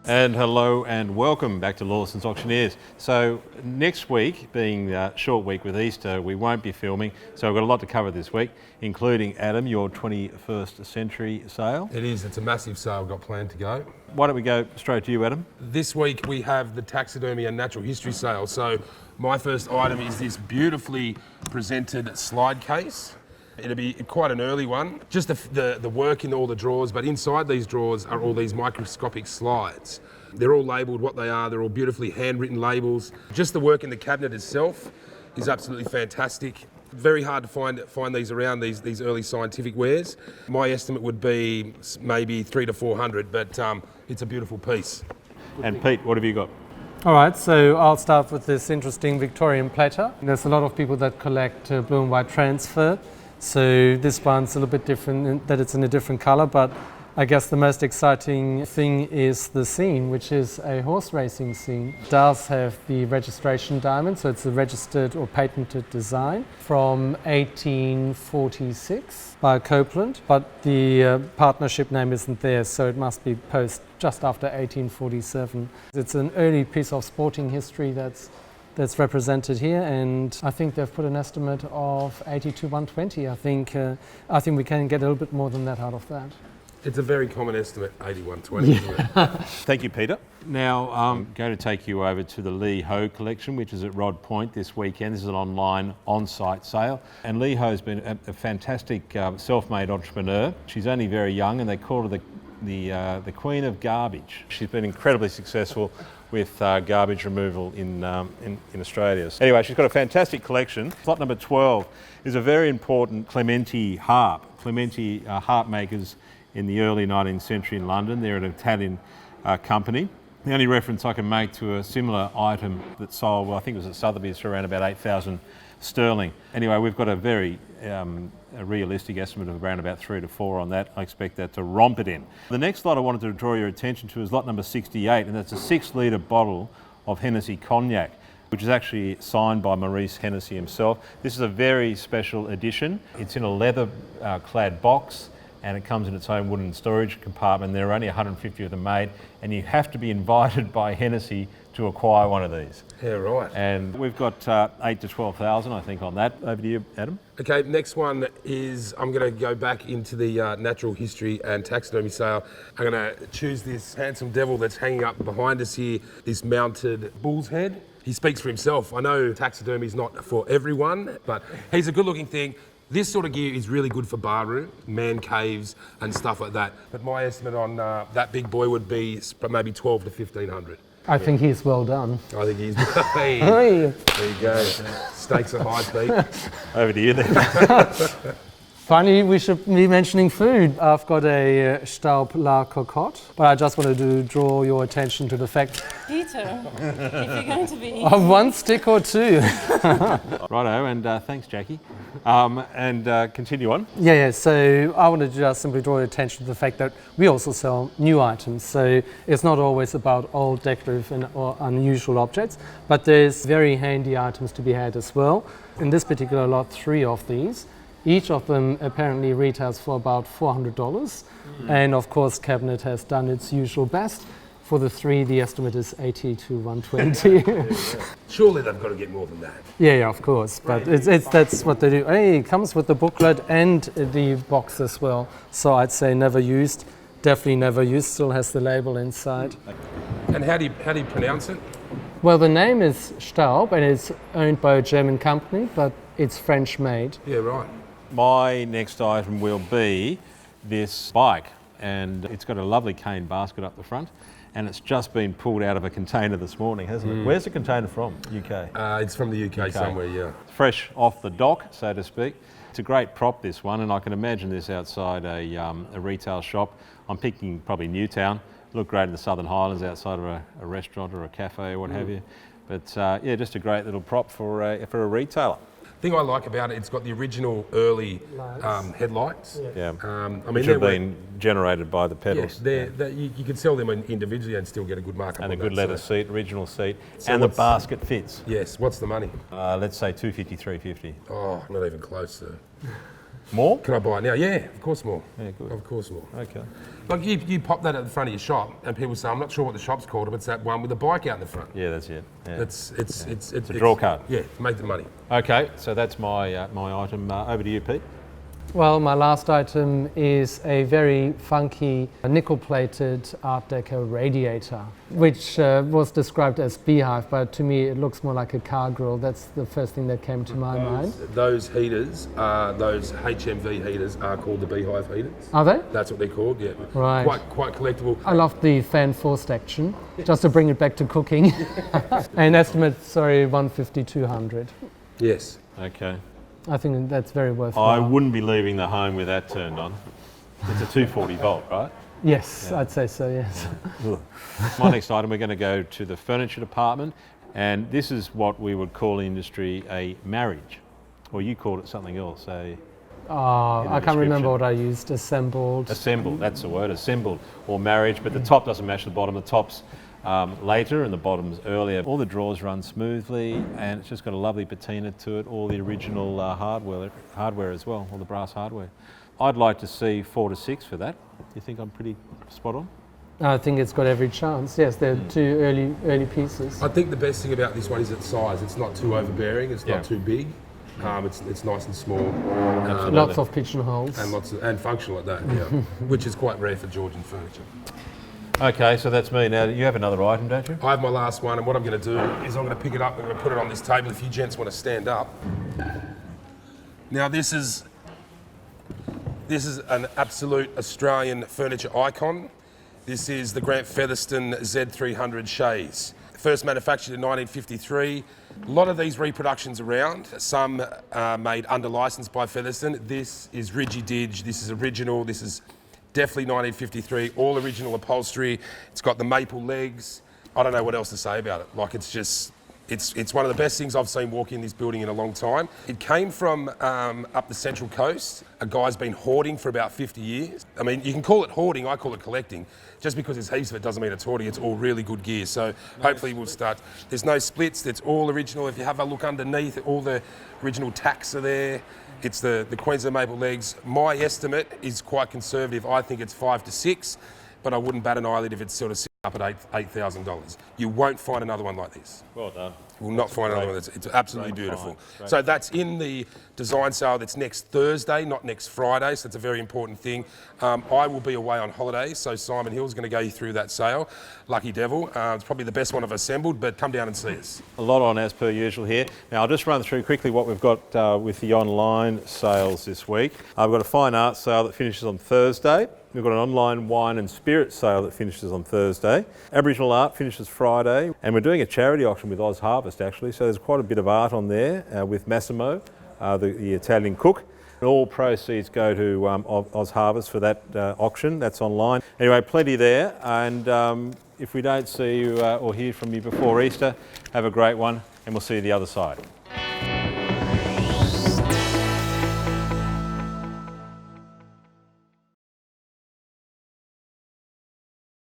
And hello and welcome back to Lawsons Auctioneers. So next week, being a short week with Easter, we won't be filming, so we've got a lot to cover this week, including, Adam, your 21st century sale. It is, it's a massive sale we've got planned to go. Why don't we go straight to you, Adam? This week we have the taxidermy and natural history sale. So my first item is this beautifully presented slide case. It'll be quite an early one. Just the work in all the drawers, but inside these drawers are all these microscopic slides. They're all labelled what they are. They're all beautifully handwritten labels. Just the work in the cabinet itself is absolutely fantastic. Very hard to find these around, these early scientific wares. My estimate would be maybe 300 to 400, but it's a beautiful piece. And Pete, what have you got? All right, so I'll start with this interesting Victorian platter. There's a lot of people that collect blue and white transfer. So this one's a little bit different in that it's in a different color, but I guess the most exciting thing is the scene, which is a horse racing scene. It does have the registration diamond, so it's a registered or patented design from 1846 by Copeland, but the partnership name isn't there, so it must be post just after 1847. It's an early piece of sporting history that's represented here, and I think they've put an estimate of 80 to 120. I think we can get a little bit more than that out of that. It's a very common estimate, 80, 120, isn't it? Thank you, Peter. Now I'm going to take you over to the Lejo Collection, which is at Rod Point this weekend. This is an online on-site sale, and Lejo's been a fantastic self-made entrepreneur. She's only very young, and they call her the Queen of Garbage. She's been incredibly successful with garbage removal in Australia. Anyway, she's got a fantastic collection. Slot number 12 is a very important Clemente Harp. Clemente harp makers in the early 19th century in London. They're an Italian company. The only reference I can make to a similar item that sold, well, I think it was at Sotheby's for around about 8,000 sterling. Anyway, we've got a very a realistic estimate of around about 3 to 4 on that. I expect that to romp it in. The next lot I wanted to draw your attention to is lot number 68, and that's a 6-litre bottle of Hennessy cognac, which is actually signed by Maurice Hennessy himself. This is a very special edition. It's in a leather clad box, and it comes in its own wooden storage compartment. There are only 150 of them made, and you have to be invited by Hennessy to acquire one of these. Yeah, right. And we've got 8 to 12,000, I think, on that. Over to you, Adam. Okay, next one is, I'm going to go back into the natural history and taxidermy sale. I'm going to choose this handsome devil that's hanging up behind us here, this mounted bull's head. He speaks for himself. I know taxidermy is not for everyone, but he's a good-looking thing. This sort of gear is really good for barroom, man caves and stuff like that. But my estimate on that big boy would be maybe 12 to 1,500. I think he's well done. I think he's... Hey, there you go. Stakes are high, Pete. Over to you then. Finally, we should be mentioning food. I've got a Staub la cocotte, but I just wanted to draw your attention to the fact... Peter, if you're going to be... Of one stick or two. Righto, and thanks, Jackie. Continue on. Yeah, so I wanted to just simply draw your attention to the fact that we also sell new items. So it's not always about old decorative or unusual objects, but there's very handy items to be had as well. In this particular lot, 3 of these. Each of them apparently retails for about $400. And of course, Cabinet has done its usual best. For the 3, the estimate is 80 to 120. Surely they've got to get more than that. Yeah, of course, but that's what they do. Hey, it comes with the booklet and the box as well. So I'd say never used, definitely never used, still has the label inside. And how do you pronounce it? Well, the name is Staub and it's owned by a German company, but it's French made. Yeah, right. My next item will be this bike, and it's got a lovely cane basket up the front, and it's just been pulled out of a container this morning, hasn't it? Where's the container from? UK? It's from the UK somewhere, yeah. Fresh off the dock, so to speak. It's a great prop, this one, and I can imagine this outside a retail shop. I'm picking probably Newtown. Look great in the Southern Highlands outside of a restaurant or a cafe or what have you. But yeah, just a great little prop for a retailer. The thing I like about it, it's got the original early headlights. Yeah, which have been generated by the pedals. Yes, you could sell them individually and still get a good markup. And a good leather seat, original seat, so and the basket fits. Yes, what's the money? Let's say $250, $350. Oh, not even close, sir. More? Can I buy it now? Yeah, of course more. Yeah, good. Of course more. Okay. Like you pop that at the front of your shop, and people say, "I'm not sure what the shop's called, but it's that one with the bike out in the front." Yeah, that's it. Yeah. It's a draw card. Yeah, make the money. Okay, so that's my my item. Over to you, Pete. Well, my last item is a very funky nickel-plated Art Deco radiator, which was described as beehive, but to me it looks more like a car grill. That's the first thing that came to my mind. Those heaters, those HMV heaters, are called the beehive heaters. Are they? That's what they're called. Yeah. Right. Quite collectible. I love the fan forced action, just to bring it back to cooking. An estimate, 150, 200. Yes. Okay. I think that's very worthwhile. I wouldn't be leaving the home with that turned on. It's a 240 volt, right? Yes, I'd say so, yes. My next item, we're going to go to the furniture department, and this is what we would call in industry a marriage, or you called it something else, I can't remember what I used. Assembled. Assembled, that's the word, assembled, or marriage, but the top doesn't match the bottom. The top's later and the bottom's earlier. All the drawers run smoothly, and it's just got a lovely patina to it, all the original hardware as well, all the brass hardware. I'd like to see 4 to 6 for that. You think I'm pretty spot on? I think it's got every chance. Yes, they're two early pieces. I think the best thing about this one is its size. It's not too overbearing. It's not too big. It's nice and small. Lots of pigeonholes. And functional at that, yeah. Which is quite rare for Georgian furniture. Okay, so that's me. Now, you have another item, don't you? I have my last one, and what I'm going to do is I'm going to pick it up and I'm going to put it on this table if you gents want to stand up. Now, this is an absolute Australian furniture icon. This is the Grant Featherston Z300 chaise. First manufactured in 1953. A lot of these reproductions around. Some are made under license by Featherston. This is Rigididge. This is original. This is definitely 1953. All original upholstery. It's got the maple legs. I don't know what else to say about it. Like, it's just, it's one of the best things I've seen walk in this building in a long time. It came from up the Central Coast. A guy's been hoarding for about 50 years. I mean, you can call it hoarding, I call it collecting. Just because there's heaps of it doesn't mean it's hoarding. It's all really good gear. So hopefully we'll start. There's no splits. It's all original. If you have a look underneath, all the original tacks are there. It's the Queensland maple legs. My estimate is quite conservative. I think it's 5 to 6, but I wouldn't bat an eyelid if it's sort of sitting up at $8,000. You won't find another one like this. Well done. You will not find another one. It's absolutely beautiful. So that's in the design sale that's next Thursday, not next Friday, so it's a very important thing. I will be away on holiday, so Simon Hill's going to go you through that sale. Lucky devil. It's probably the best one I've assembled, but come down and see us. A lot on as per usual here. Now, I'll just run through quickly what we've got with the online sales this week. I've got a fine art sale that finishes on Thursday. We've got an online wine and spirit sale that finishes on Thursday. Aboriginal art finishes Friday. And we're doing a charity auction with Oz Harvest, actually. So there's quite a bit of art on there with Massimo, the Italian cook. And all proceeds go to Oz Harvest for that auction. That's online. Anyway, plenty there. And if we don't see you or hear from you before Easter, have a great one, and we'll see you the other side.